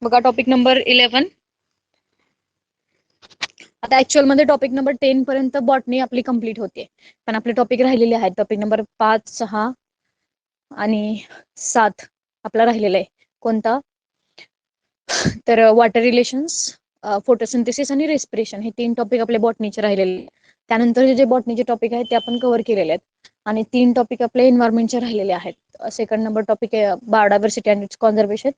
बघा topic number 11. आता actual मध्ये टॉपिक नंबर 10 पर्यंत बॉटनी आपली कंप्लीट होते, पण आपले टॉपिक राहिलेले आहेत. टॉपिक नंबर 5, 6 आणि 7 आपला राहिलेला आहे. कोणता? तर वॉटर रिलेशन्स, फोटोसिंथेसिस आणि रेस्पिरेशन हे 3 टॉपिक आपले बॉटनीचे राहिलेले. त्यानंतर जे बॉटनीचे टॉपिक आहेत ते आपण कव्हर केलेले आहेत आणि 3 टॉपिक आपले एन्व्हायरमेंटचे राहिलेले आहेत. सेकंड नंबर टॉपिक आहे biodiversity and its conservation,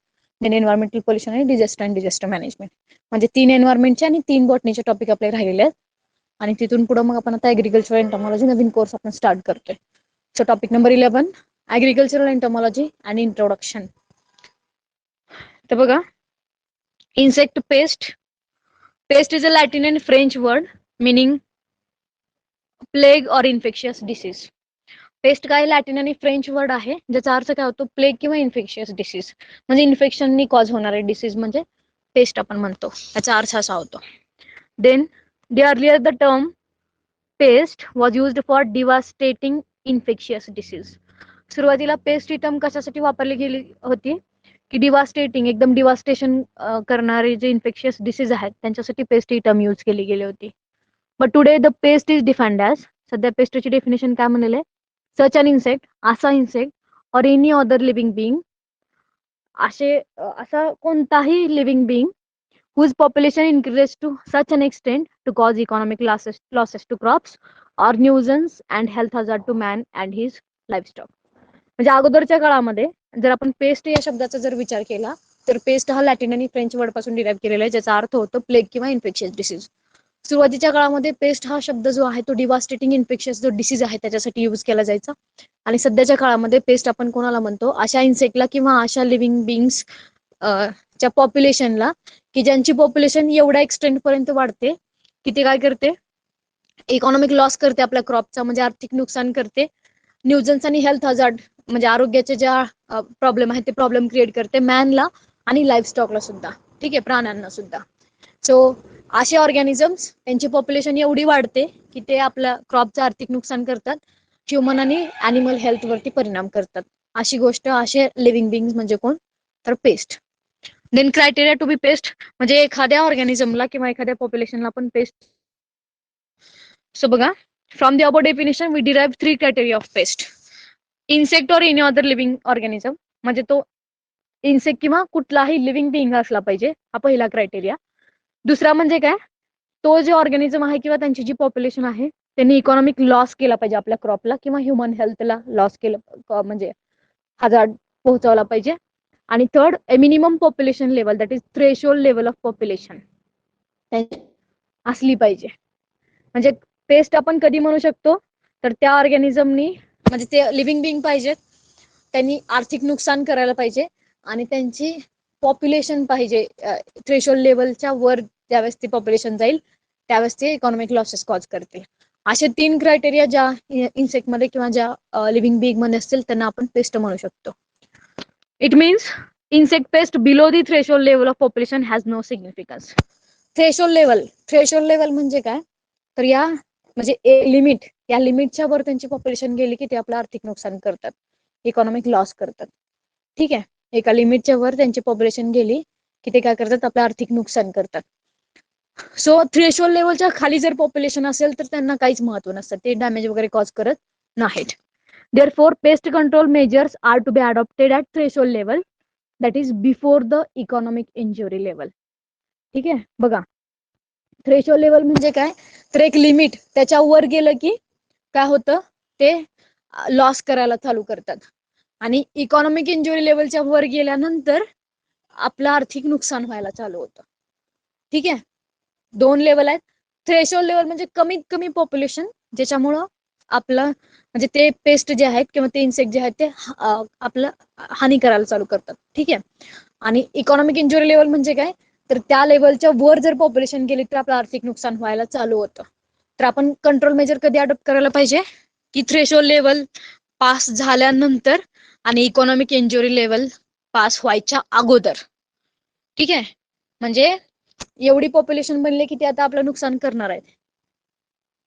then environmental pollution आणि डिझास्टर अँड डिझास्टर मॅनेजमेंट. म्हणजे 3 एन्व्हायरमेंटचे आणि 3 बॉटनीचे टॉपिक आपले राहिलेले आहेत. आणि तिथून पुढे मग आपण आता ऍग्रिकल्चर एंटोमॉलॉजी नवीन कोर्स आपण स्टार्ट करतोय. So topic number 11, agricultural entomology and introduction. तर बघा, insect pest is a Latin and French word meaning plague or infectious disease. Paste काय लॅटिन आणि फ्रेंच वर्ड आहे ज्याचा अर्थ काय होतो? प्लेग किंवा इन्फेक्शियस डिसीज, म्हणजे इन्फेक्शननी कॉज होणारे डिसीज म्हणजे पेस्ट आपण म्हणतो, याचा अर्थ असा होतो. Then the earlier the term pest was used for devastating infectious disease. सुरुवातीला पेस्ट ही टर्म कशासाठी वापरली गेली होती? की डिवास्टेटिंग, एकदम डिवास्टेशन करणारे जे इन्फेक्शियस डिसीज आहेत त्यांच्यासाठी पेस्ट ही टर्म यूज केली गेली होती. But today the pest is defined as, सध्या पेस्टची डेफिनेशन काय म्हणलेलं आहे? सच अन इन्सेक्ट, असा insect or any other living being, असा कोणताही living being whose population increases to such an extent to cause economic losses to crops or nuisance and health hazard to man and his livestock. म्हणजे अगोदरच्या काळामध्ये जर आपण paste या शब्दाचा जर विचार केला तर पेस्ट हा लॅटिन आणि फ्रेंच वर्ड पासून डिराईव्ह केलेला आहे, ज्याचा अर्थ होतो प्लेग किंवा इन्फेक्शियस डिसीज. सुरुवातीच्या काळामध्ये पेस्ट हा शब्द जो आहे तो डिवास्टेटिंग इन्फेक्शियस जो डिसीज आहे त्याच्यासाठी यूज केला जायचा. आणि सध्याच्या काळामध्ये पेस्ट आपण कोणाला म्हणतो? अशा इन्सेक्टला किंवा अशा लिव्हिंग बिंग्स च्या पॉप्युलेशनला की ज्यांची पॉप्युलेशन एवढ्या एक्सटेंट पर्यंत वाढते की ते काय करते? इकॉनॉमिक लॉस करते आपल्या क्रॉपचा, म्हणजे आर्थिक नुकसान करते. न्यूजन्स आणि हेल्थ हजार्ड म्हणजे आरोग्याचे ज्या प्रॉब्लेम आहेत ते प्रॉब्लेम क्रिएट करते मॅनला आणि लाईफ स्टॉकला सुद्धा, ठीक आहे, प्राण्यांना सुद्धा. सो असे ऑर्गॅनिझम्स त्यांची पॉप्युलेशन एवढी वाढते की ते आपल्या क्रॉपचं आर्थिक नुकसान करतात, ह्युमन आणि ॲनिमल हेल्थवरती परिणाम करतात. अशी गोष्ट असे लिव्हिंग बिंग्स म्हणजे कोण? तर pest. Then criteria to be pest म्हणजे एखाद्या ऑर्गॅनिझमला किंवा एखाद्या पॉप्युलेशनला आपण पेस्ट. सो बघा, from the above definition we derive 3 criteria of pest. Insect or any other living organism, म्हणजे तो इन्सेक्ट किंवा कुठलाही लिव्हिंग बिंग असला पाहिजे, हा पहिला क्रायटेरिया. दुसरा म्हणजे काय? तो जे ऑर्गॅनिझम आहे किंवा त्यांची जी पॉप्युलेशन आहे त्यांनी इकॉनॉमिक लॉस केला पाहिजे आपल्या क्रॉपला किंवा ह्युमन हेल्थला लॉस केलं, म्हणजे हजार्ड पोहोचवला पाहिजे. आणि third, A minimum population level, that is threshold level of population असली पाहिजे. म्हणजे पेस्ट आपण कधी म्हणू शकतो? तर त्या ऑर्गॅनिझमनी, म्हणजे ते लिव्हिंग बिंग पाहिजेत, त्यांनी आर्थिक नुकसान करायला पाहिजे आणि त्यांची पॉप्युलेशन पाहिजे थ्रेशोल्ड लेवलच्या वर. ज्यावेळेस ती पॉप्युलेशन जाईल त्यावेळेस ते इकॉनॉमिक लॉसेस कॉज करतील. असे 3 क्रायटेरिया ज्या इन्सेक्टमध्ये किंवा ज्या लिव्हिंग बिंग मध्ये असतील त्यांना आपण पेस्ट म्हणू शकतो. It means insect pest below the threshold level of population has no significance. Threshold level म्हणजे काय? तर या म्हणजे लिमिट, या लिमिटच्या वर त्यांची पॉप्युलेशन गेली की ते आपलं आर्थिक नुकसान करतात, इकॉनॉमिक लॉस करतात, ठीक आहे. एका लिमिटच्या वर त्यांची पॉप्युलेशन गेली की ते काय करतात? आपलं आर्थिक नुकसान करतात. सो थ्रेशोल्ड लेवलच्या खाली जर पॉप्युलेशन असेल तर त्यांना काहीच महत्व नसतं, ते डॅमेज वगैरे कॉज करत नाहीत. Therefore, pest control measures are to be adopted at threshold level, that is before the economic injury level. ठीक आहे. बघा, थ्रेशोल्ड लेवल म्हणजे काय? तर एक लिमिट, त्याच्या वर गेलं की काय होतं? ते लॉस करायला चालू करतात. आणि इकॉनॉमिक इंजुरी लेवलच्या वर गेल्यानंतर आपलं आर्थिक नुकसान व्हायला चालू होतं, ठीक आहे. 2 लेवल आहेत. थ्रेशोल्ड लेवल म्हणजे कमीत कमी पॉप्युलेशन ज्याच्यामुळं आपलं म्हणजे ते पेस्ट जे आहेत किंवा ते इन्सेक्ट जे आहेत ते आपलं हानी करायला चालू करतात, ठीक आहे. आणि इकॉनॉमिक इंजुरी लेवल म्हणजे काय? तर त्या लेवलच्या वर जर पॉप्युलेशन गेली तर आपलं आर्थिक नुकसान व्हायला चालू होतं. तर आपण कंट्रोल मेजर कधी अडॉप्ट करायला पाहिजे? की थ्रेशोल्ड लेवल पास झाल्यानंतर आणि इकॉनॉमिक इंजुरी लेवल पास व्हायच्या अगोदर, ठीक आहे. म्हणजे एवढी पॉप्युलेशन बनले की ते आता आपलं नुकसान करणार आहेत,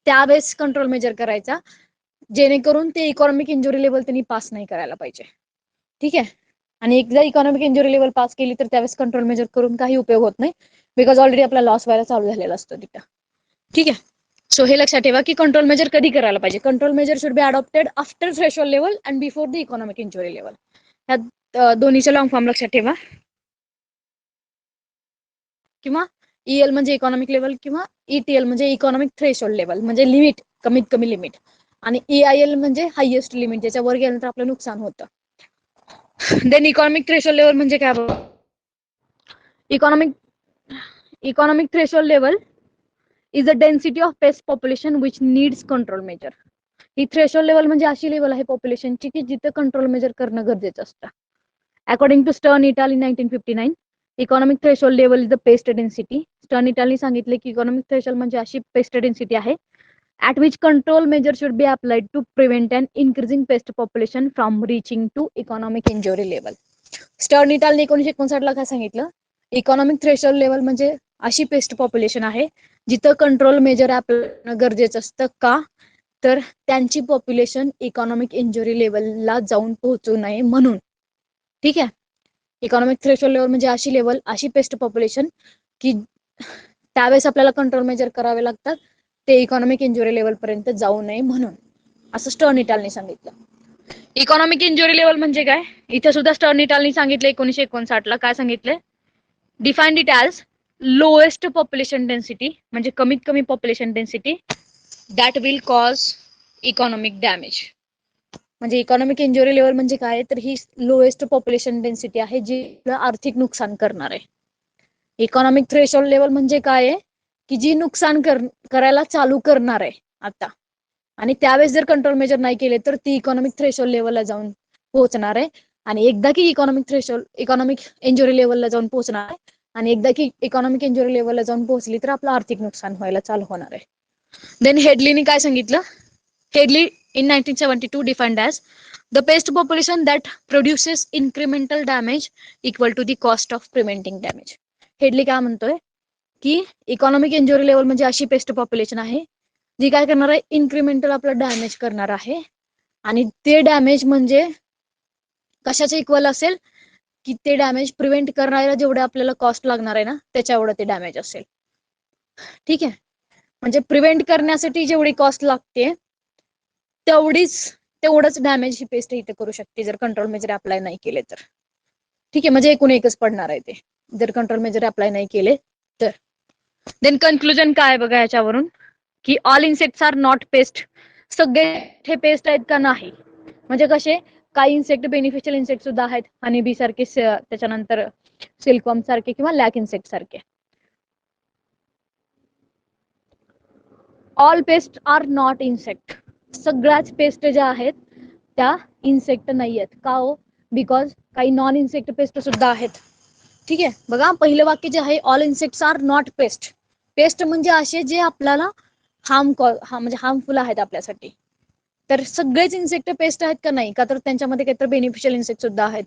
त्यावेळेस कंट्रोल मेजर करायचा, जेणेकरून ते इकॉनॉमिक इंजुरी लेवल त्यांनी पास नाही करायला पाहिजे, ठीक आहे. आणि एकदा इकॉनॉमिक इंजुरी लेवल पास केली तर त्यावेळेस कंट्रोल मेजर करून काही उपयोग होत नाही, बिकॉज ऑलरेडी आपला लॉस व्हायला चालू झालेला असतो तिथं. ठीक आहे. सो हे लक्षात ठेवा की कंट्रोल मेजर कधी करायला पाहिजे. Control measure should be adopted after threshold level and before the economic injury level. ह्या दोन्हीचे लॉंग फॉर्म लक्षात ठेवा. किंवा EL म्हणजे इकॉनॉमिक लेवल किंवा ETL म्हणजे इकॉनॉमिक थ्रेशोल्ड लेवल म्हणजे लिमिट, कमीत कमी लिमिट. आणि EIL म्हणजे हायएस्ट लिमिट, ज्याच्यावर गेल्यानंतर आपलं नुकसान होतं. देन इकॉनॉमिक थ्रेशोल्ड लेवल म्हणजे काय? Economic threshold level is the density of paste population which needs control measure. He threshold level म्हणजे अशी लेवल आहे पॉप्युलेशनची की जिथे कंट्रोल मेजर करणं गरजेचं असतं. According to Stern et in 1959, economic threshold level is the pest density. Stern इटालनी सांगितले की इकॉनॉमिक थ्रेशोल्ड म्हणजे अशी पेस्ट डेन्सिटी आहे at which control measure should be applied to prevent an increasing pest population from reaching to economic injury level. Stern इटालने 1959 ला काय सांगितलं? इकॉनॉमिक थ्रेशोल्ड लेवल म्हणजे अशी पेस्ट पॉप्युलेशन आहे जिथं कंट्रोल मेजर अप्लाय गरजेचं असतं. का? तर त्यांची पॉप्युलेशन इकॉनॉमिक इंजुरी लेवलला जाऊन पोहोचू नये म्हणून. ठीक आहे. इकॉनॉमिक थ्रेशोल्ड लेवल म्हणजे अशी लेवल, अशी पेस्ट पॉप्युलेशन की त्यावेळेस आपल्याला कंट्रोल मेजर करावे लागतात ते इकॉनॉमिक इंजुरी लेवल पर्यंत जाऊ नये म्हणून, असं स्टर्न इटालने सांगितलं. इकॉनॉमिक इंजुरी लेवल म्हणजे काय? इथे सुद्धा स्टर्न इटालने सांगितलं 1959 ला. काय सांगितलं? Defined it as lowest population density म्हणजे कमीत कमी population density that will cause economic damage. म्हणजे इकॉनॉमिक इंजुरी लेवल म्हणजे काय? तर ही लोएस्ट पॉप्युलेशन डेन्सिटी आहे जी आर्थिक नुकसान करणार आहे. इकॉनॉमिक थ्रेशोल्ड लेवल म्हणजे काय आहे? की जी नुकसान करायला चालू करणार आहे आता, आणि त्यावेळेस जर कंट्रोल मेजर नाही केले तर ती इकॉनॉमिक थ्रेशोल्ड लेवलला जाऊन पोहोचणार आहे. आणि एकदा की इकॉनॉमिक इंजुरी लेवलला जाऊन पोहोचणार आहे आणि एकदा की इकॉनॉमिक इंजुरी लेवलला जाऊन पोहोचली तर आपलं आर्थिक नुकसान व्हायला चालू होणार आहे. देन हेडलीने काय सांगितलं? Headley in 1972 defined as the pest population that produces incremental damage equal to the cost of preventing damage. Headley काय म्हणतोय की इकॉनॉमिक इंजुरी लेवल म्हणजे अशी पेस्ट पॉप्युलेशन आहे जी काय करणार आहे? इन्क्रिमेंटल आपलं डॅमेज करणार आहे. आणि ते डॅमेज म्हणजे कशाचं इक्वल असेल? की ते डॅमेज प्रिव्हेंट करण्याला जेवढे आपल्याला कॉस्ट लागणार आहे ना त्याच्या एवढं ते डॅमेज असेल. ठीक आहे. म्हणजे प्रिव्हेंट करण्यासाठी जेवढी कॉस्ट लागते तेवढंच डॅमेज ही पेस्ट इथे करू शकते जर कंट्रोल मेजर अप्लाय नाही केले तर. ठीक आहे. म्हणजे एकूण एकच पडणार आहे ते जर कंट्रोल मेजर अप्लाय नाही केले तर. देन कन्क्लुजन काय बघा याच्यावरून की all insects are not pest. सगळे हे पेस्ट आहेत का? नाही. म्हणजे कसे? काही इन्सेक्ट बेनिफिशियल इन्सेक्ट सुद्धा आहेत, हनी बी सारखे, त्याच्यानंतर सिल्कवर्म सारखे किंवा लॅक इन्सेक्ट सारखे. All pest are not insect. सगळ्याच पेस्ट ज्या आहेत त्या इन्सेक्ट नाही आहेत. का हो? बिकॉज काही नॉन इन्सेक्ट पेस्ट सुद्धा आहेत. ठीक आहे. बघा पहिलं वाक्य जे आहे all insects are not pest. Pest म्हणजे असे जे आपल्याला म्हणजे हार्मफुल आहेत आपल्यासाठी. तर सगळेच इन्सेक्ट पेस्ट आहेत का? नाही. का तर त्यांच्यामध्ये काहीतरी बेनिफिशियल इन्सेक्ट सुद्धा आहेत.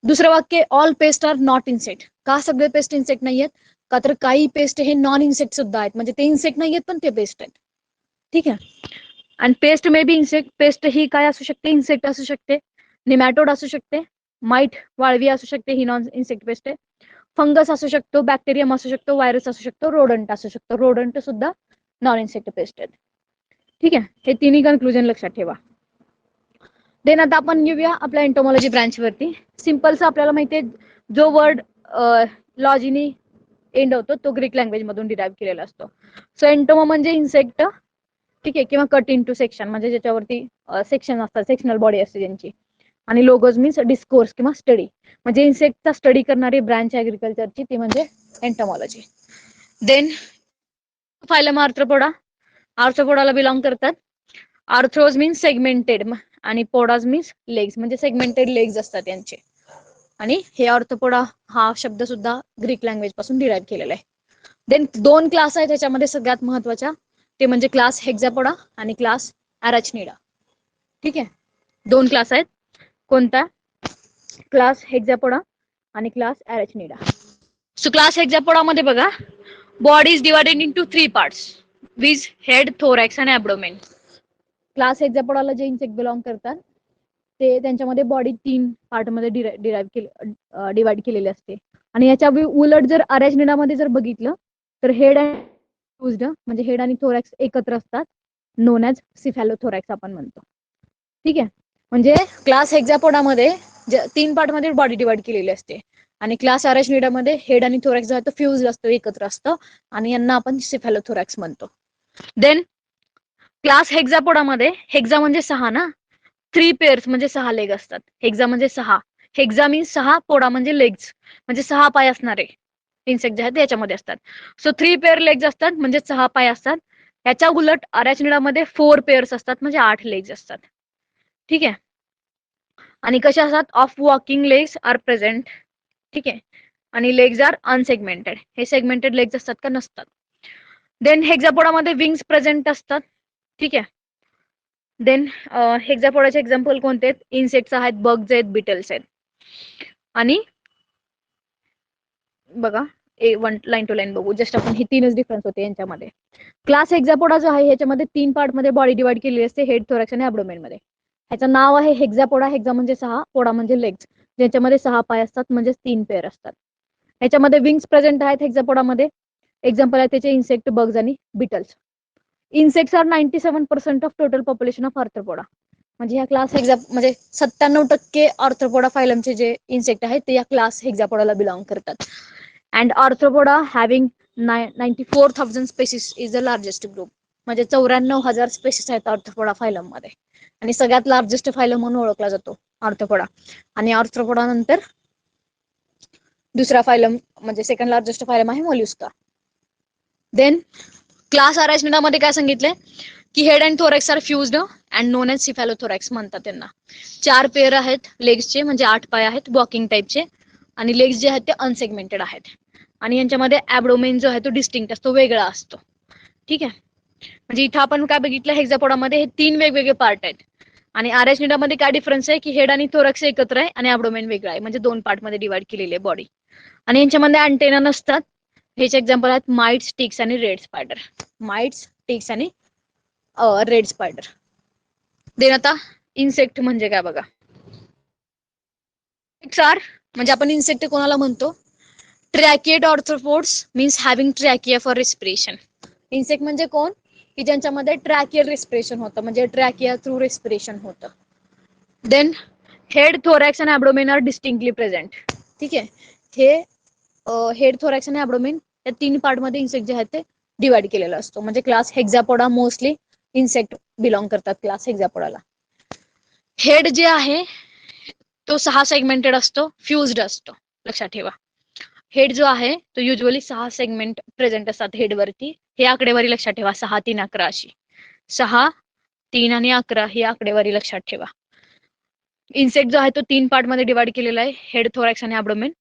दुसरं वाक्य all pest are not insect. का सगळे पेस्ट इन्सेक्ट नाही आहेत? का तर काही पेस्ट हे नॉन इन्सेक्ट सुद्धा आहेत, म्हणजे ते इन्सेक्ट नाही आहेत पण ते पेस्ट आहेत. ठीक आहे. आणि pest may be insect. Pest ही काय असू शकते? इन्सेक्ट असू शकते, निमॅटोड असू शकते, माईट वाळवी असू शकते, ही नॉन इन्सेक्ट पेस्ट आहे. फंगस असू शकतो, बॅक्टेरियम असू शकतो, व्हायरस असू शकतो, रोडंट असू शकतो. रोडंट सुद्धा नॉन इन्सेक्ट पेस्ट आहेत. ठीक आहे. हे तिन्ही कन्क्लुजन लक्षात ठेवा. देन आता आपण येऊया आपल्या एंटोमॉलॉजी ब्रांच वरती. सिम्पलचा आपल्याला माहितीये जो वर्ड लॉजीनी एंड होतो तो ग्रीक लँग्वेज मधून डिराईव्ह केलेला असतो. सो एंटोमा म्हणजे इन्सेक्ट. ठीक आहे. किंवा कट इन टू सेक्शन म्हणजे ज्याच्यावरती सेक्शन असतात, सेक्शनल बॉडी असते त्यांची. आणि लोगोज मीन्स डिस्कोर्स किंवा स्टडी, म्हणजे इन्सेक्टचा स्टडी करणारी ब्रांच ऍग्रिकल्चरची ती म्हणजे एंटोमॉलॉजी. Then phylum arthropoda. आर्थ्रोपोडाला बिलॉंग करतात. आर्थ्रोज मीन्स सेगमेंटेड आणि पोडाज मीन्स लेग्स, म्हणजे सेगमेंटेड लेग्स असतात यांचे. आणि हे आर्थ्रोपोडा हा शब्द सुद्धा ग्रीक लँग्वेज पासून डिराईव्ह केलेला आहे. देन 2 क्लास आहेत त्याच्यामध्ये सगळ्यात महत्वाच्या, ते म्हणजे क्लास हेक्झापोडा आणि क्लास अरॅचनिडा. ठीक आहे. 2 क्लास आहेत. कोणता? क्लास हेक्झापोडा आणि क्लास अरॅचनिडा. सो क्लास हेक्झापोडा मध्ये बघा body is divided into 3 parts which head, thorax आणि ॲब्डोमेन. क्लास हेक्झापोडाला जे इन्सेक्ट बिलॉंग करतात ते त्यांच्यामध्ये बॉडी 3 पार्टमध्ये डिवाइड केलेली असते. आणि याच्या उलट जर अरेंजमेंटामध्ये जर बघितलं तर हेड अँड म्हणजे हेड आणि थोरॅक्स एकत्र असतात, नोन ॲज सिफॅलोथोरॅक्स आपण म्हणतो. ठीक आहे, म्हणजे क्लास हेक्झापोडामध्ये 3 पार्टमध्ये बॉडी डिवाइड केलेली असते आणि क्लास अरेंजमेंटामध्ये हेड आणि थोरॅक्स जो आहे तो फ्यूज असतो, एकत्र असतं आणि यांना आपण सिफॅलोथोरॅक्स म्हणतो. देन क्लास हेक्झापोडामध्ये हेक्झा म्हणजे 6 ना, 3 पेअर्स म्हणजे 6 लेग असतात. हेक्झा म्हणजे 6, हेक्झा मीन्स 6, पोडा म्हणजे लेग्स, म्हणजे 6 पाय असणारे इन्सेक्ट जे आहेत याच्यामध्ये असतात. सो 3 पेअर लेग्स असतात म्हणजे 6 पाय असतात. याच्या उलट अरेंजमेंटामध्ये 4 पेअर्स असतात म्हणजे 8 लेग्स असतात. ठीक आहे, आणि कशा असतात, of walking legs are present. ठीक आहे, आणि लेग्स आर अनसेगमेंटेड. हे सेगमेंटेड लेग्स असतात का, नसतात. देन हेक्झापोडामध्ये विंग्स प्रेझेंट असतात. ठीक आहे, देन हेक्झापोडाचे एक्झाम्पल कोणते आहेत, इन्सेक्ट्स आहेत, बग्स आहेत, बिटल्स आहेत. आणि बघा लाईन टू लाईन बघू, जस्ट आपण हे 3च डिफरन्स होते यांच्यामध्ये. क्लास हेक्झापोडा जो आहे ह्याच्यामध्ये 3 पार्टमध्ये बॉडी डिवाइड केलेली असते, हेड, थोरॅक्स आणि ॲब्डोमेन मध्ये. ह्याचं नाव आहे हेक्झापोडा. हेक्झा म्हणजे 6, पोडा म्हणजे लेग्स, ज्याच्यामध्ये 6 पाय असतात म्हणजे 3 पेअर असतात. ह्याच्यामध्ये विंग्स प्रेझेंट आहेत हेक्झापोडामध्ये. एक्झाम्पल आहे त्याचे इन्सेक्ट, बग्स आणि beetles. Insects are 97% of total population of arthropoda. म्हणजे ह्या क्लास म्हणजे 97% आर्थ्रोपोडा फायलमचे जे इन्सेक्ट आहेत ते या क्लास हेक्झापोडाला बिलॉंग करतात. And arthropoda having 94,000 species is the largest group. म्हणजे 94,000 स्पेसिस आहेत आर्थ्रोपोडा फायलम मध्ये, आणि सगळ्यात लार्जेस्ट फायलम म्हणून ओळखला जातो आर्थ्रोपोडा. आणि आर्थ्रोपोडा नंतर दुसरा फायलम म्हणजे सेकंड लार्जेस्ट फायलम आहे मोल्युस्का. देन क्लास अरेंजमेंटामध्ये काय सांगितलंय की head and thorax are fused and known as cephalothorax म्हणतात त्यांना. 4 पेअर आहेत लेग्सचे म्हणजे 8 पाय आहेत वॉकिंग टाईपचे, आणि लेग्स जे आहेत ते अनसेगमेंटेड आहेत. आणि यांच्यामध्ये ॲब्डोमेन जो आहे तो डिस्टिंक्ट असतो, वेगळा असतो. ठीक आहे, म्हणजे इथं आपण काय बघितलं, हेक्झापोडामध्ये हे 3 वेगवेगळे पार्ट आहेत. आणि अरेंजमेंटामध्ये काय डिफरन्स आहे की हेड आणि थोरॅक्स एकत्र आहे आणि ॲब्डोमेन वेगळा आहे, म्हणजे 2 पार्टमध्ये डिवाइड केलेली आहे बॉडी. आणि यांच्यामध्ये अँटेना नसतात. ह्याचे एक्झाम्पल आहेत माइट्स, टिक्स आणि रेड स्पायडर. माइट्स, टिक्स आणि रेड स्पायडर. देन आता इन्सेक्ट म्हणजे काय बघा. म्हणजे आपण इन्सेक्ट कोणाला म्हणतो, tracheate arthropods means having trachea for respiration. Insect म्हणजे कोण की ज्यांच्यामध्ये ट्रॅकियल रेस्पिरेशन होतं, म्हणजे ट्रॅकिया थ्रू रेस्पिरेशन होतं. देन हेड, थोरॅक्स आणि ॲब्डोमेन आर डिस्टिंक्टली प्रेझेंट. ठीक आहे, हे हेड, थोरॅक्स आणि ॲब्डोमेन या 3 पार्टमध्ये इन्सेक्ट जे आहेत ते डिवाइड केलेला असतो. म्हणजे क्लास हेक्झापोडा मोस्टली इन्सेक्ट बिलॉंग करतात क्लास हेक्झापोडाला. हेड जे आहे तो 6 सेगमेंटेड असतो, फ्युज्ड असतो, लक्षात ठेवा. हेड जो आहे तो युजली 6 सेगमेंट प्रेझेंट असतात हेडवरती. हे आकडेवारी लक्षात ठेवा, 6, 3, 11 अशी. 6, 3 आणि 11 ही आकडेवारी लक्षात ठेवा. इन्सेक्ट जो आहे तो 3 पार्टमध्ये डिवाइड केलेला आहे, हेड, थोरॅक्स आणि ॲब्डोमेन.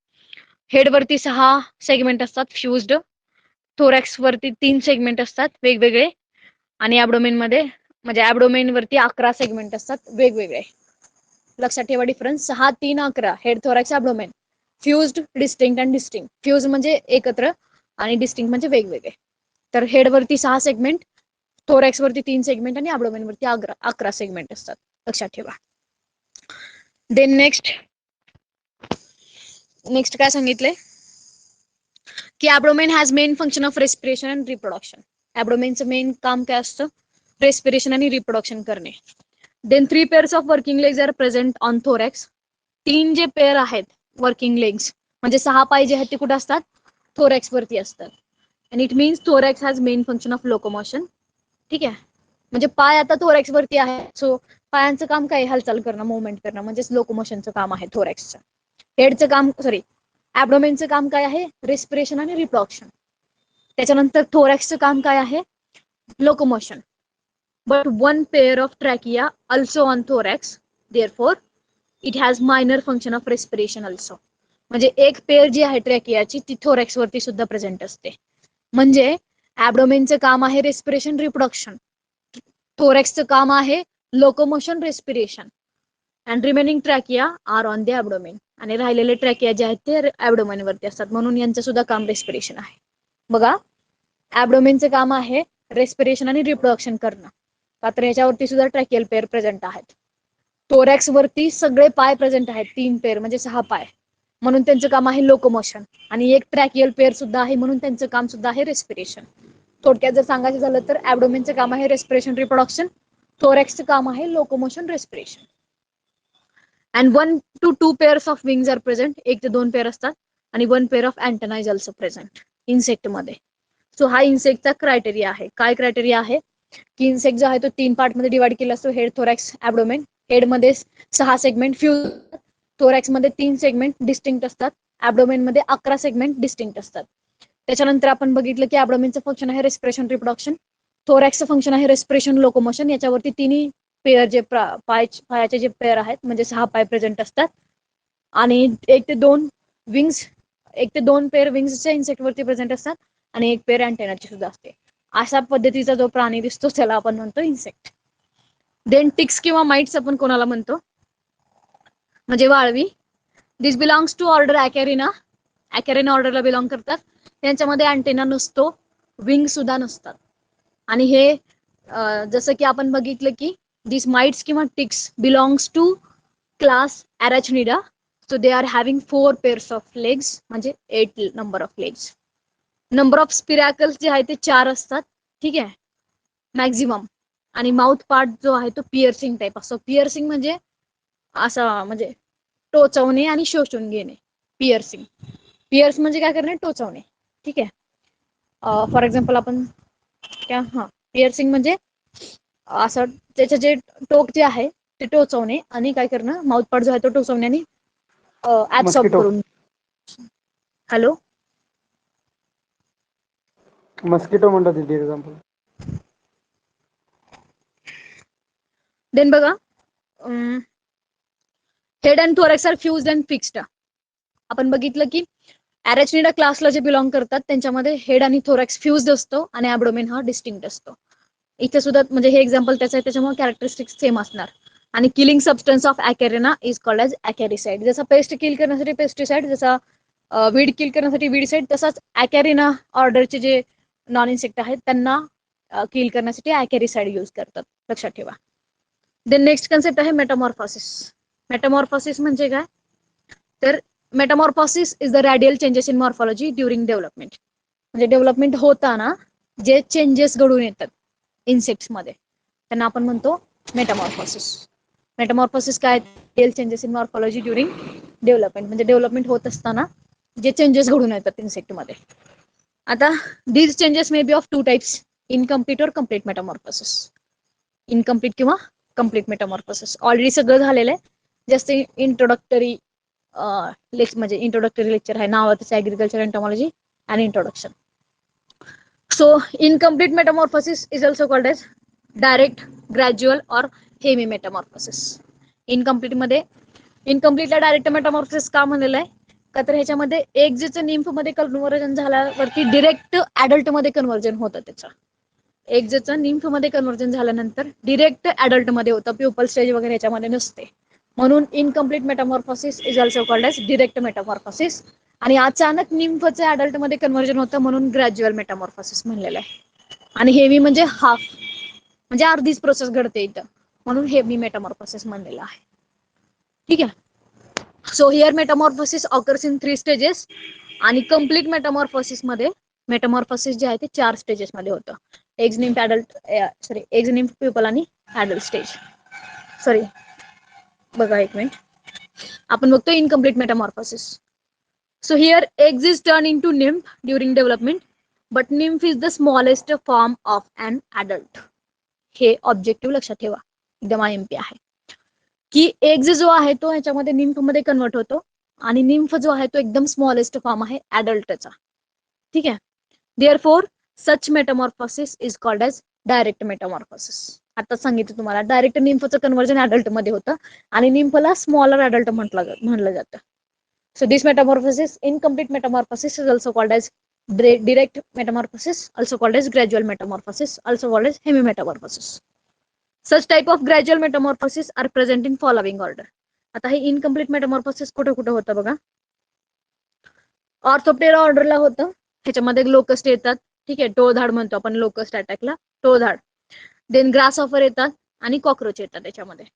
हेड वरती 6 सेगमेंट असतात फ्युज्ड, थोरॅक्स वरती 3 सेगमेंट असतात वेगवेगळे, आणि ॲब्डोमेन मध्ये म्हणजे ॲब्डोमेन वरती 11 सेगमेंट असतात वेगवेगळे. लक्षात ठेवा difference, 6, 3, 11 head, thorax, abdomen. Fused, distinct and distinct. Fuse म्हणजे एकत्र आणि डिस्टिंक्ट म्हणजे वेगवेगळे. तर हेड वरती 6 सेगमेंट, थोरॅक्स वरती 3 सेगमेंट आणि ॲब्डोमेन वरती 11 सेगमेंट असतात, लक्षात ठेवा. देन नेक्स्ट काय सांगितलंय की abdomen has main function of respiration and reproduction. ॲब्डोमेनचं मेन काम काय असतं, रेस्पिरेशन आणि रिप्रोडक्शन करणे. Then 3 pairs of working legs are present on thorax. 3 जे पेअर आहेत वर्किंग लेग्स म्हणजे 6 पाय जे आहेत ते कुठे असतात, थोरॅक्स वरती असतात. And it means thorax has main function of locomotion. ठीक आहे, म्हणजे पाय आता थोरॅक्स वरती आहे, सो पायांचं काम काय, हालचाल करणं, मुवमेंट करणं, म्हणजेच लोकोमोशनचं काम आहे थोरॅक्सचं. हेडचं काम ॲब्डोमेनचं काम काय आहे, रेस्पिरेशन आणि रिप्रोडक्शन. त्याच्यानंतर थोरॅक्सचं काम काय आहे, locomotion. But 1 pair of trachea also on thorax, therefore it has minor function of respiration also. म्हणजे एक पेअर जी आहे ट्रॅकियाची ती थोरॅक्स वरती सुद्धा प्रेझेंट असते. म्हणजे ॲब्डोमेनचं काम आहे रेस्पिरेशन, रिप्रोडक्शन. थोरॅक्सचं काम आहे locomotion, respiration. And remaining trachea are on the abdomen. आणि राहिलेले ट्रॅकिया जे आहेत ते ॲब्डोमेन वरती असतात, म्हणून यांचं सुद्धा काम रेस्पिरेशन आहे. बघा, ॲब्डोमेनचं काम आहे रेस्पिरेशन आणि रिप्रोडक्शन करणं, का तर याच्यावरती सुद्धा ट्रॅकियल पेअर प्रेझेंट आहेत. थोरॅक्स वरती सगळे पाय प्रेझेंट आहेत, 3 पेर म्हणजे 6 पाय, म्हणून त्यांचं काम आहे लोकोमोशन. आणि एक ट्रॅकियल पेअर सुद्धा आहे, म्हणून त्यांचं काम सुद्धा आहे रेस्पिरेशन. थोडक्यात जर सांगायचं झालं तर ऍब्डोमेनचं काम आहे रेस्पिरेशन रिप्रोडक्शन, थोरॅक्सचं काम आहे locomotion respiration. And 1 to 2 pairs of wings are present, 1 ते 2 पेअर असतात, आणि 1 pair of antenna is also present insect मध्ये. सो हा इन्सेक्टचा क्रायटेरिया आहे. काय क्रायटेरिया आहे की इन्सेक्ट जो आहे तो 3 पार्ट मध्ये डिवाइड केला असतो, हेड, थोरॅक्स, ऍब्डोमेन. हेड मध्ये 6 सेगमेंट फ्यूज, थोरॅक्स मध्ये 3 सेगमेंट डिस्टिंक्ट असतात, ऍब्डोमेन मध्ये 11 सेगमेंट डिस्टिंक्ट असतात. त्याच्यानंतर आपण बघितलं की ऍब्डोमेनचं फंक्शन आहे रेस्पिरेशन रिप्रोडक्शन, थोरॅक्सचं फंक्शन आहे रेस्पिरेशन लोकोमोशन. याच्यावरती तिन्ही पेअर जे पायाचे जे पेअर आहेत म्हणजे 6 पाय प्रेझेंट असतात, आणि 1 ते 2 पेअर विंग्सच्या इन्सेक्ट वरती प्रेझेंट असतात, आणि 1 पेअर अँटेनाची सुद्धा असते. अशा पद्धतीचा जो प्राणी दिसतो त्याला आपण म्हणतो इन्सेक्ट. देन टिक्स किंवा माइट्स आपण कोणाला म्हणतो, म्हणजे वाळवी. दिस belongs to order Acarina, Acarina ऑर्डरला बिलॉंग करतात. त्यांच्यामध्ये अँटेना नसतो, विंग सुद्धा नसतात. आणि हे जसं की आपण बघितलं की दिस माइट्स किंवा ticks belongs to class arachnida. So they are having 4 pairs of legs, म्हणजे 8 number of legs. Number of spiracles जे आहे ते 4 असतात, ठीक आहे, मॅक्झिमम. आणि माउथ पार्ट जो आहे तो पिअर्सिंग टाईप असतो. पिअर्सिंग म्हणजे असा म्हणजे टोचवणे आणि शोषून घेणे. पिअर्सिंग, पिअर्स म्हणजे काय करणे, टोचवणे, ठीक आहे. फॉर एक्झाम्पल आपण पिअर्सिंग म्हणजे असं त्याचे जे टोक जे आहे ते टोचवणे, आणि काय करणं, माउथ पार्ट जो आहे तो टोचवणे आणि ऍब्सॉर्ब करून. हॅलो, मस्किटो म्हणतात तिथे एक्झाम्पल. देन बघा, head and thorax are fused and fixed. आपण बघितलं की ॲरॅचनिडा क्लासला जे बिलॉंग करतात त्यांच्यामध्ये हेड आणि थोरॅक्स फ्युज्ड असतो, आणि ॲब्डोमेन हा डिस्टिंक्ट असतो. इथे सुद्धा म्हणजे हे एक्झाम्पल त्याचं आहे, त्याच्यामुळे कॅरेक्टरिस्टिक्स सेम असणार. आणि killing substance of acarina is called as acaricide. जसा पेस्ट किल करण्यासाठी पेस्टिसाइड, जसा वीड किल करण्यासाठी वीडसाइड, तसाच ॲकॅरिना ऑर्डरचे जे नॉन इन्सेक्ट आहेत त्यांना किल करण्यासाठी ॲकॅरिसाइड यूज करतात, लक्षात ठेवा. देन नेक्स्ट कन्सेप्ट आहे मेटामॉर्फोसिस. मेटामॉर्फोसिस म्हणजे काय, तर Metamorphosis is the radial changes in morphology during development. म्हणजे डेव्हलपमेंट होताना जे चेंजेस घडून येतात इन्सेक्ट्स मध्ये त्यांना आपण म्हणतो मेटामॉर्फोसिस. मेटामॉर्फोसिस काय, radial changes in morphology during development, म्हणजे डेव्हलपमेंट होत असताना जे चेंजेस घडून येतात इन्सेक्ट मध्ये. आता these changes may be of 2 types, incomplete or complete metamorphosis. Incomplete किंवा कम्प्लीट मेटामॉर्फोसिस. ऑलरेडी सगळं झालेलं आहे, जस्ट इंट्रोडक्टरी म्हणजे इंट्रोडक्टरी लेक्चर आहे, नावातच agriculture entomology and introduction. So incomplete metamorphosis is also called as direct, gradual or hemi metamorphosis. इनकम्प्लीटला direct metamorphosis का म्हणलेलं आहे का, तर ह्याच्यामध्ये एग्जचं निम्फ मध्ये कन्व्हर्जन झाल्यावरती डिरेक्ट ऍडल्ट मध्ये कन्व्हर्जन होतं. त्याचं एग्जचं निम्फ मध्ये कन्व्हर्जन झाल्यानंतर डिरेक्ट ऍडल्ट मध्ये होतं, प्युपल स्टेज वगैरे ह्याच्यामध्ये नसते. म्हणून incomplete metamorphosis is also called as direct metamorphosis. आणि अचानक निम्फचं ऍडल्ट मध्ये कन्व्हर्जन होतं म्हणून ग्रॅज्युअल मेटामॉर्फोसिस म्हणलेलं आहे. आणि हेवी म्हणजे हाफ, म्हणजे अर्धीच प्रोसेस घडते इथं, म्हणून हेवी मेटामॉर्फोसिस म्हणलेलं आहे, ठीक आहे. So here metamorphosis occurs in 3 stages, आणि कम्प्लीट मेटामॉर्फोसिस मध्ये मेटामॉर्फोसिस जे आहे ते 4 स्टेजेस मध्ये होतं. Eggs nymph adult, eggs nymph, pupal आणि ऍडल्ट स्टेज. सॉरी, बघा एक मिनिट, आपण बघतो incomplete metamorphosis. So here eggs is turn in to nymph during development, but nymph is the smallest form of an adult. हे objective लक्षात ठेवा, एकदम IMP आहे की एग्ज जो आहे तो ह्याच्यामध्ये निम्फ मध्ये कन्वर्ट होतो, आणि निम्फ जो आहे तो एकदम स्मॉलेस्ट फॉर्म आहे ऍडल्टचा, ठीक आहे. Therefore such metamorphosis is called as direct metamorphosis. आता सांगितलं तुम्हाला, डायरेक्ट निम्फचं कन्वर्जन ऍडल्ट मध्ये होतं, आणि निम्फला स्मॉलर ऍडल्ट म्हणलं जातं. So this metamorphosis, incomplete metamorphosis is also called as direct metamorphosis, also called as gradual metamorphosis, also called as hemimetamorphosis. Such type of gradual metamorphosis are present in following order. आता हे incomplete Metamorphosis कुठे कुठे होतं बघा. Orthoptera ऑर्डरला होतं, ह्याच्यामध्ये locust येतात, ठीक आहे, टोळधाड म्हणतो आपण लोकस्ट अटॅकला, टोळधाड. देन ग्रास ऑफर येतात आणि कॉक्रोच येतात त्याच्यामध्ये.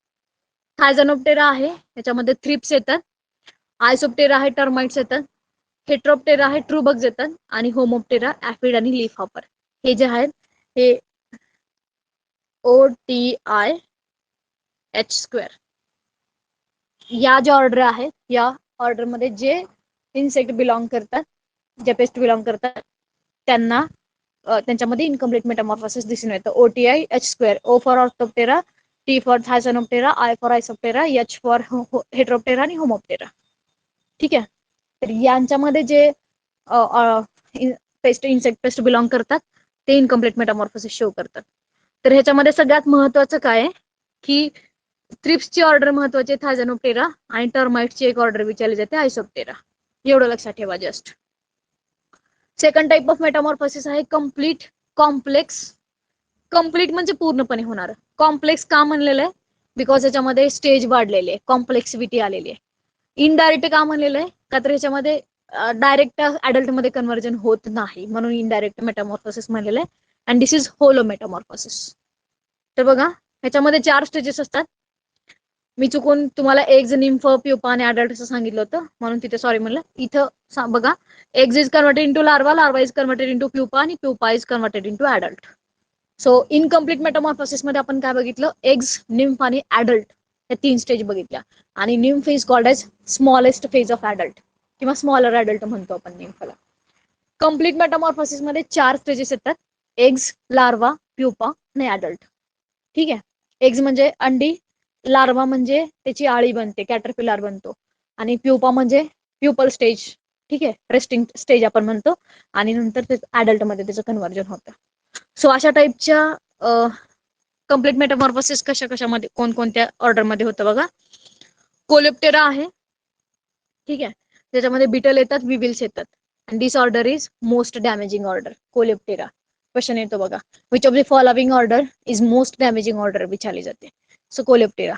थायझॅनोप्टेरा आहे, याच्यामध्ये थ्रिप्स येतात. आयसोप्टेरा आहे, टर्माइट्स येतात. हेट्रोप्टेरा आहे, ट्रू बग्स येतात. आणि होमोप्टेरा ऍफिड आणि लीफ हॉपर. हे जे आहेत हे OTIH². या ज्या ऑर्डर आहेत, या ऑर्डर मध्ये जे इन्सेक्ट बिलॉंग करतात, जे पेस्ट बिलॉंग करतात, त्यांना त्यांच्यामध्ये इनकम्प्लीट मेटामॉर्फोसिस दिसून येतं. OTIH². O for orthoptera, T for thysanoptera, I for isoptera, H for heteroptera आणि होमोप्टेरा. ठीक आहे. तर यांच्यामध्ये जे पेस्ट इन्सेक्ट पेस्ट बिलॉंग करतात ते इनकम्प्लीट मेटामॉर्फोसिस शो करतात. तर ह्याच्यामध्ये सगळ्यात महत्वाचं काय आहे की थ्रिप्सची ऑर्डर महत्वाची थायझॅनोप्टेरा आणि टर्माइटची एक ऑर्डर विचारली जाते आयसोप्टेरा. एवढं लक्षात ठेवा just. Second type of Metamorphosis आहे कम्प्लीट कॉम्प्लेक्स. कम्प्लीट म्हणजे पूर्णपणे होणार. कॉम्प्लेक्स का म्हणलेलं आहे? बिकॉज याच्यामध्ये स्टेज वाढलेले आहे, कॉम्प्लेक्सिव्हिटी आलेली आहे. इनडायरेक्ट का म्हणलेलं आहे? का तर ह्याच्यामध्ये डायरेक्ट अडल्ट मध्ये कन्व्हर्जन होत नाही, म्हणून इनडायरेक्ट मेटामॉर्फोसिस म्हणलेलं आहे. And this is holo metamorphosis. तर बघा ह्याच्यामध्ये 4 स्टेजेस असतात. मी चुकून तुम्हाला एग्ज, निम्फ, प्युपा आणि अडल्ट असं सांगितलं होतं, म्हणून तिथे सॉरी म्हणलं. इथं बघा, eggs is converted into larva, larva is converted into pupa आणि pupa is converted into adult. So incomplete metamorphosis मध्ये आपण काय बघितलं? एग्ज, निम्फ आणि अडल्ट या 3 स्टेज बघितल्या. आणि nymph is called as smallest phase of adult किंवा स्मॉलर अडल्ट म्हणतो आपण निम्फला. कम्प्लीट मेटामॉर्फोसिस मध्ये 4 स्टेजेस येतात: एग्ज, लार्वा, प्युपा आणि अडल्ट. ठीक आहे. एग्ज म्हणजे अंडी, लार्वा म्हणजे त्याची आळी बनते, कॅटरपिलर बनतो, आणि प्युपा म्हणजे प्युपल स्टेज. ठीक आहे, रेस्टिंग स्टेज आपण म्हणतो, आणि नंतर अडल्ट मध्ये त्याचं कन्व्हर्जन होतं. सो अशा टाईपच्या कम्प्लीट मेटामॉर्फोसिस कशा कशामध्ये कोणकोणत्या ऑर्डर मध्ये होतं बघा. कोलेप्टेरा आहे. ठीक आहे, त्याच्यामध्ये बिटल येतात, विविल्स येतात. And this order is most damaging order. Coleoptera question येतो बघा, which of the following order is most damaging order विचारली जाते. So Coleoptera.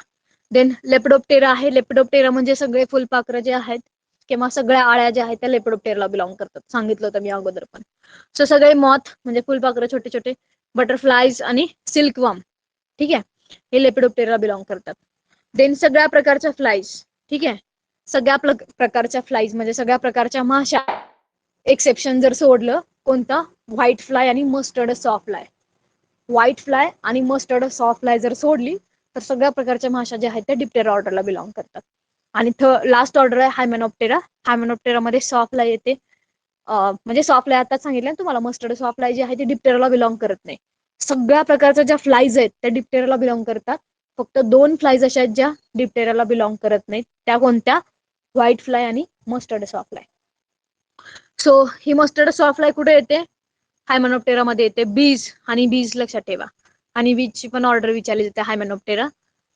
देन लेपिडोप्टेरा आहे. लेपिडोप्टेरा म्हणजे सगळे फुलपाखरं जे आहेत किंवा सगळ्या आळ्या ज्या आहेत त्या लेपिडोप्टेराला बिलॉंग करतात, सांगितलं होतं मी अगोदर पण. सो सगळे मॉथ म्हणजे फुलपाखरं, छोटे छोटे बटरफ्लायज आणि सिल्कवर्म, ठीक आहे, हे लेपिडोप्टेराला बिलॉंग करतात. देन सगळ्या प्रकारच्या फ्लाईज. ठीक आहे, सगळ्या प्रकारच्या फ्लाईज म्हणजे सगळ्या प्रकारच्या माशा, एक्सेप्शन जर सोडलं कोणता? व्हाईट फ्लाय आणि mustard soft fly. White fly आणि मस्टर्ड सॉफ्ट फ्लाय जर सोडली तर सगळ्या प्रकारच्या माशा ज्या आहेत त्या डिप्टेरा ऑर्डरला बिलॉंग करतात. आणि लास्ट ऑर्डर आहे हायमेनॉप्टेरा. हायमेनॉप्टेरा मध्ये सॉफ्ट फ्लाय येते. म्हणजे सॉफ्ट फ्लाय आता सांगितलं ना तुम्हाला, मस्टर्ड सॉफ्ट फ्लाय जे आहे ते डिप्टेराला बिलॉंग करत नाही. सगळ्या प्रकारच्या ज्या फ्लाईज आहेत त्या डिप्टेराला बिलॉंग करतात. फक्त 2 फ्लाईज अशा आहेत ज्या डिप्टेराला बिलॉंग करत नाहीत. त्या कोणत्या? व्हाईट फ्लाय आणि मस्टर्ड सॉफ्ट फ्लाय. सो ही मस्टर्ड सॉफ्ट फ्लाय कुठे येते? हायमेनॉप्टेरा मध्ये येते. बीज आणि बीज लक्षात ठेवा. आणि बीजची पण ऑर्डर विचारली जाते हायमेनॉप्टेरा.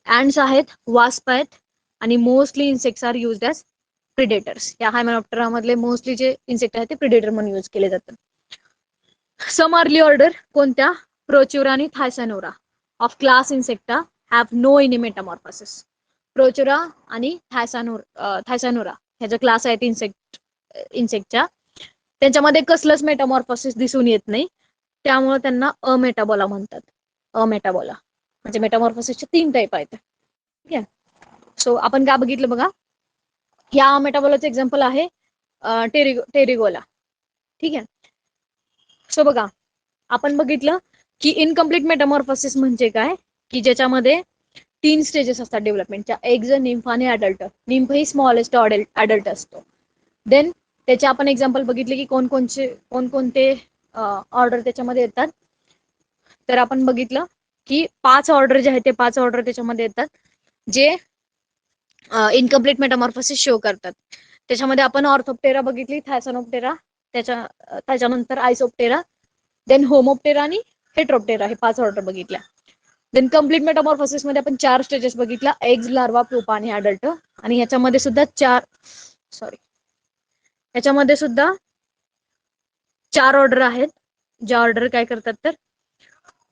अँड्स आहेत, वास्प आहेत, आणि mostly insects are used as predators. या हायमेनॉप्टेरा मधले मोस्टली जे इन्सेक्ट आहेत ते प्रिडेटर म्हणून यूज केले जातात. सम अर्ली ऑर्डर कोणत्या? प्रोच्युरा आणि thysanura of class insecta have no any metamorphosis. Protura आणि थायसॅनोरा ह्याचा क्लास आहेत इन्सेक्टच्या, त्यांच्यामध्ये कसलंच मेटामॉर्फोसिस दिसून येत नाही, त्यामुळे त्यांना अमेटाबोला म्हणतात. अमेटाबोला म्हणजे मेटामॉर्फोसिसचे 3 टाईप आहेत. ठीक आहे. सो आपण काय बघितलं बघा, या मेटाबोलाचं एक्झाम्पल आहे टेरिगोला. ठीक आहे. सो बघा आपण बघितलं की इनकम्प्लीट मेटामॉर्फोसिस म्हणजे काय, की ज्याच्यामध्ये 3 स्टेजेस असतात डेव्हलपमेंटच्या: एग्ज, निम्फ आणि अडल्ट. निम्फ ही स्मॉलेस्ट अडल्ट असतो. देन त्याचे आपण एक्झाम्पल बघितले की कोणकोणते ऑर्डर त्याच्यामध्ये येतात. तर आपण बघितलं की 5 ऑर्डर जे आहेत ते 5 ऑर्डर त्याच्यामध्ये येतात जे इनकम्प्लीट मेटामॉर्फोसिस शो करतात. त्याच्यामध्ये आपण ऑर्थोप्टेरा बघितली, थायसॅनोप्टेरा, त्याच्यानंतर आयसोप्टेरा, देन होमोप्टेरा आणि हेट्रोप्टेरा, हे 5 ऑर्डर बघितल्या. देन कम्प्लीट मेटामॉर्फोसिस मध्ये आपण 4 स्टेजेस बघितल्या: एग्ज, लार्वा, प्युपा आणि अडल्ट. आणि याच्यामध्ये सुद्धा 4 ऑर्डर आहेत, ज्या ऑर्डर काय करतात तर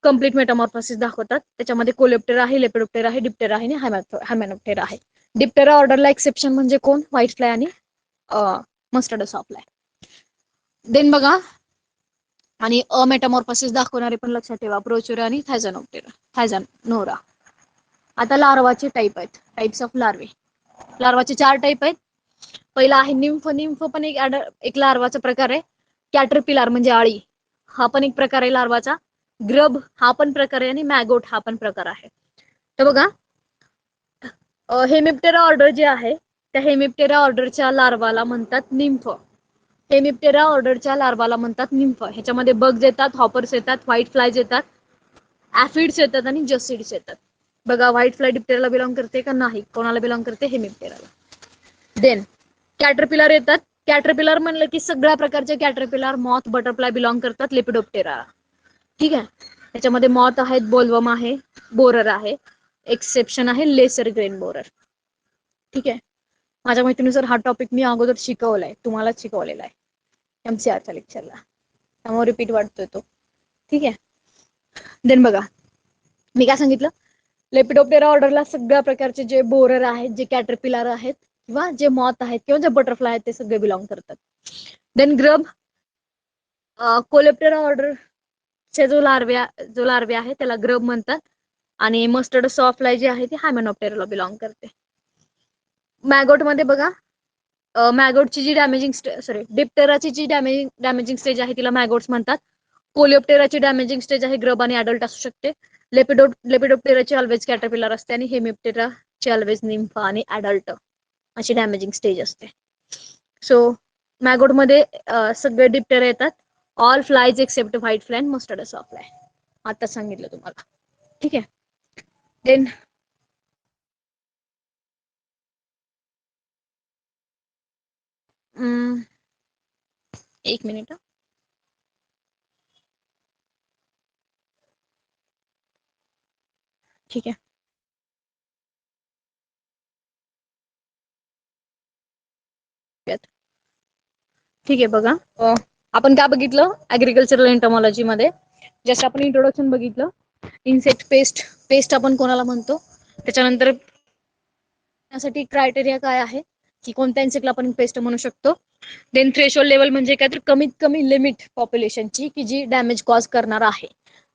कम्प्लीट मेटामॉर्फोसिस दाखवतात. त्याच्यामध्ये कोलेप्टेरा आहे, लेपिडोप्टेरा आहे, डिप्टेरा आहे आणि हायमेनॉप्टेरा आहे. डिप्टेरा ऑर्डरला एक्सेप्शन म्हणजे कोण? व्हाईट फ्लाय आणि मस्टर्ड सॉफ्ट फ्लाय. देन बघा, आणि अमेटामॉर्फोसिस दाखवणारे पण लक्षात ठेवा: प्रोच्युरा आणि थायसॅनोरा. आता लार्वाचे टाईप आहेत, टाईप्स ऑफ लार्वे. लार्वाचे 4 टाईप आहेत. पहिला आहे निम्फ. निम्फ पण एक लार्वाचा प्रकार आहे. कॅटरपिलर म्हणजे आळी, हा पण एक प्रकार आहे लार्वाचा. ग्रब हा पण प्रकार आहे आणि मॅगोट हा पण प्रकार आहे. तर बघा, हेमिप्टेरा ऑर्डर जे आहे त्या हेमिप्टेरा ऑर्डरच्या लार्वाला म्हणतात निम्फ. हेमिप्टेरा ऑर्डरच्या लार्वाला म्हणतात निम्फ. ह्याच्यामध्ये बग्स येतात, हॉपर्स येतात, व्हाईट फ्लायज येतात, ऍफिड्स येतात आणि जसिड्स येतात. बघा, व्हाईट फ्लाय डिप्टेराला बिलॉंग करते का नाही? कोणाला बिलॉंग करते? हेमिप्टेराला. देन कॅटरपिलर येतात. कॅटरपिलर म्हणलं की सगळ्या प्रकारचे कॅटरपिलर, मॉथ, बटरफ्लाय बिलॉंग करतात लेपिडोप्टेरा. ठीक आहे. त्याच्यामध्ये मॉथ आहेत, बोलवर्म आहे, बोरर आहे. एक्सेप्शन आहे लेसर ग्रेन बोरर. ठीक आहे. माझ्या माहितीनुसार हा टॉपिक मी अगोदर शिकवलाय, तुम्हाला शिकवलेला आहे MCRच्या लेक्चरला, त्यामुळे रिपीट वाटतोय तो. ठीक आहे. देन बघा, मी काय सांगितलं, लेपिडोप्टेरा ऑर्डरला सगळ्या प्रकारचे जे बोरर आहेत, जे कॅटरपिलर आहेत किंवा जे मॉथ आहेत किंवा जे बटरफ्लाय आहेत ते सगळे बिलॉंग करतात. देन ग्रब, कोलेप्टेरा ऑर्डरचे जो लार्वे आहे त्याला ग्रब म्हणतात. आणि मस्टर्ड सॉफ्टफ्लाय जे आहे ते हायमेनॉप्टेराला बिलॉंग करते. मॅगोट मध्ये बघा, मॅगोटची जी डिप्टेराची जी डॅमेजिंग स्टेज आहे तिला मॅगोट्स म्हणतात. कोलिओप्टेराची डॅमेजिंग स्टेज आहे, ग्रब आणि अडल्ट असू शकते. लेपिडोप्टेराची ऑलवेज कॅटरपिलर असते आणि हेमिप्टेराची ऑलवेज निम्फ आणि अडल्ट अशी डॅमेजिंग स्टेज असते. सो मॅगोट मध्ये सगळे डिप्टेरा येतात. All flies except white fly and mustard sawfly. आता सांगितलं तुम्हाला. ठीक आहे. देन एक मिनिट. ठीक आहे. ठीक आहे. बघा, आपण काय बघितलं ऍग्रिकल्चरल एंटोमॉलॉजी मध्ये, जस्ट आपण इंट्रोडक्शन बघितलं. इन्सेक्ट पेस्ट आपण कोणाला म्हणतो, त्याच्यानंतर त्यासाठी क्रायटेरिया काय आहे की कोणत्या इन्सेक्टला आपण पेस्ट म्हणू शकतो. देन थ्रेशोल्ड लेवल म्हणजे काय, तर कमीत कमी लिमिट पॉप्युलेशनची की जी डॅमेज कॉज करणार आहे.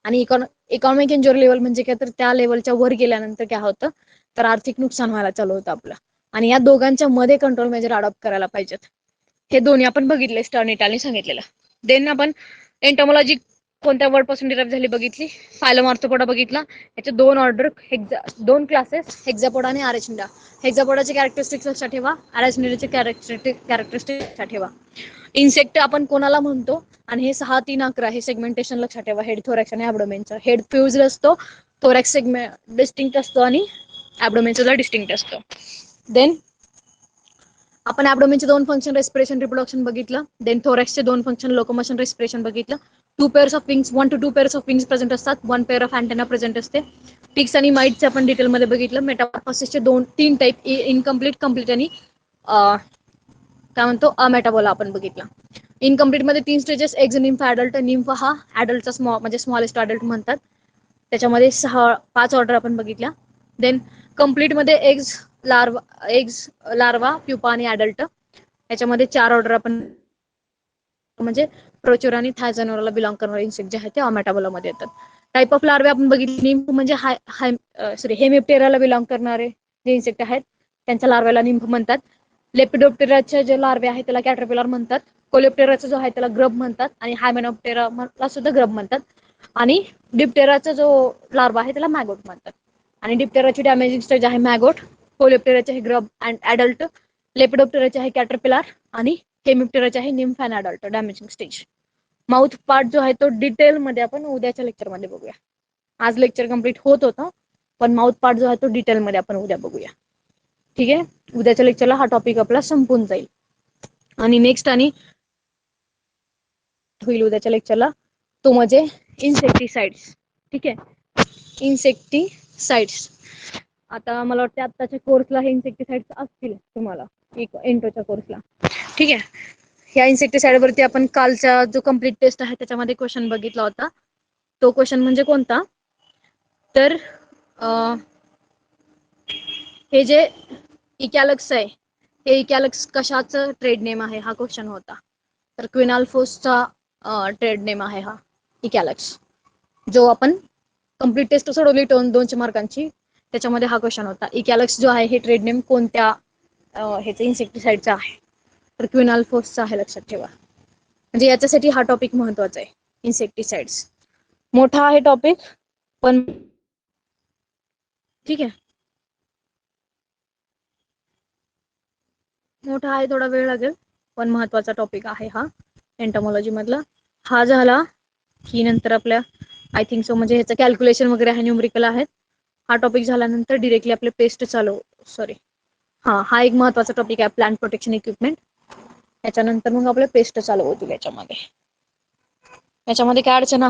आणि इकॉनॉमिक इंजुरी लेवल म्हणजे काय, तर त्या लेवलच्या वर गेल्यानंतर काय होतं, तर आर्थिक नुकसान व्हायला चालू होतं आपलं. आणि या दोघांच्या मध्ये कंट्रोल मेजर अडॉप्ट करायला पाहिजेत. हे दोन्ही आपण बघितले, स्टर्निटालने सांगितलेलं. देन आपण एंटोमॉलॉजी कोणत्या वर्ड पासून डिराइव्ह झाली बघितली. फायलम आर्थ्रोपोडा बघितला. याचे 2 ऑर्डर, 2 क्लासेस, हेक्झापोडा आणि अरेचिनिडा. हेक्झापोडाचे कॅरेक्टरिस्टिक्स लक्षात ठेवा, अरेचिनिडाचे कॅरेक्टरिस्टिक्स लक्षात ठेवा. इन्सेक्ट आपण कोणाला म्हणतो, आणि हे 6, 3, 11 हे सेगमेंटेशन लक्षात ठेवा. हेड, थोरॅक्स आणि ॲब्डोमेनचं. हेड फ्युज्ड असतो, थोरॅक्स सेगमेंट डिस्टिंक्ट असतो आणि ॲब्डोमेनचा डिस्टिंक्ट असतो. देन आपण ॲब्डोमेनचे 2 फंक्शन, रेस्पिरेशन, रिप्रोडक्शन बघितलं. देन थोरॅक्सचे 2 फंक्शन, लोकोमोशन, रेस्पिरेशन बघितलं. 2 pairs of wings, 1 to 2 pairs of wings present असतात. 1 पेअर ऑफ अँटेना प्रेझेंट असते. टिक्स आणि माइटचे आपण डिटेलमध्ये बघितलं. मेटामॉर्फोसिसचे 3 टाईप, इनकम्प्लीट, कम्प्लीट आणि काय म्हणतो अमेटाबोला आपण बघितला. इनकम्प्लीट मध्ये 3 stages, eggs, nymph, adult. Nymph हा अडल्टचा म्हणजे स्मॉलेस्ट अडल्ट म्हणतात. त्याच्यामध्ये 5 ऑर्डर आपण बघितल्या. देन कम्प्लीट मध्ये एग्ज, लार्वा, प्युपा आणि अडल्ट. याच्यामध्ये 4 ऑर्डर आपण, म्हणजे प्रोचोरा आणि थायझॅनोराला बिलॉंग करणारे इन्सेक्ट जे आहेत ते अमेटाबोलामध्ये येतात. टाईप ऑफ लार्वे आपण बघितली. निम्फ म्हणजे हेमिप्टेराला बिलॉंग करणारे जे इन्सेक्ट आहेत त्यांच्या लार्वेला निम्फ म्हणतात. लेपिडोप्टेराचे जे लार्वे आहेत त्याला कॅटरपिलर म्हणतात. कोलेप्टेराचा जो आहे त्याला ग्रब म्हणतात आणि हायमेनॉप्टेराला सुद्धा ग्रब म्हणतात. आणि डिप्टेराचा जो लार्वा आहे त्याला मॅगोट म्हणतात. आणि डिप्टेराची डॅमेजिंग स्टेज आहे मॅगोट, कोलेप्टेराचे आहे ग्रब अँड अडल्ट, लेपिडोप्टेराचे आहे कॅटरपिलर आणि हेमिप्टेराचे आहे nymph and adult damaging stage. Mouth part जो आहे तो डिटेल मध्ये आपण उद्याच्या लेक्चरमध्ये बघूया. आज लेक्चर कंप्लीट होत होतं, पण माउथ पार्ट जो आहे तो डिटेलमध्ये आपण उद्या बघूया. ठीक आहे. उद्याच्या लेक्चरला हा टॉपिक आपला संपून जाईल. आणि नेक्स्ट आणि होईल उद्याच्या लेक्चरला तो म्हणजे इन्सेक्टिसाइड्स. ठीक आहे. इन्सेक्टिसाइड्स. आता मला वाटतं आत्ताच्या कोर्सला हे इन्सेक्टिसाइड्स असतील तुम्हाला, एक इंट्रोच्या कोर्सला. ठीक आहे. ह्या इन्सेक्टिसाइड वरती आपण कालचा जो कम्प्लीट टेस्ट आहे त्याच्यामध्ये क्वेश्चन बघितला होता. तो क्वेश्चन म्हणजे कोणता, तर हे जे इकॅलक्स आहे, हे इकॅलक्स कशाचं ट्रेड नेम आहे हा क्वेश्चन होता. तर क्विनाल्फोसचा ट्रेड नेम आहे हा इकॅलक्स, जो आपण कम्प्लीट टेस्ट सोडवली 200 मार्कांची. त्याच्यामध्ये हा क्वेश्चन होता. इकॅलक्स जो आहे हे ट्रेड नेम कोणत्या ह्याचं इन्सेक्टिसाइडचा आहे? तर क्विनाल्फोसचा आहे, लक्षात ठेवा. म्हणजे याच्यासाठी हा टॉपिक महत्वाचा आहे, इन्सेक्टिसाइड्स. मोठा आहे टॉपिक पण ठीक आहे, मोठा आहे, थोडा वेळ लागेल, पण महत्वाचा टॉपिक आहे हा एंटोमॉलॉजी मधला. हा झाला की नंतर आपल्या आय थिंक सो म्हणजे ह्याचं कॅल्क्युलेशन वगैरे आहे, न्यूमरिकल आहेत. हा टॉपिक झाल्यानंतर डिरेक्टली आपले पेस्ट चालू, सॉरी हा एक महत्वाचा टॉपिक आहे, प्लांट प्रोटेक्शन इक्विपमेंट. याच्यानंतर मग आपले पेस्ट चालू होतील. याच्यामध्ये काय अडचण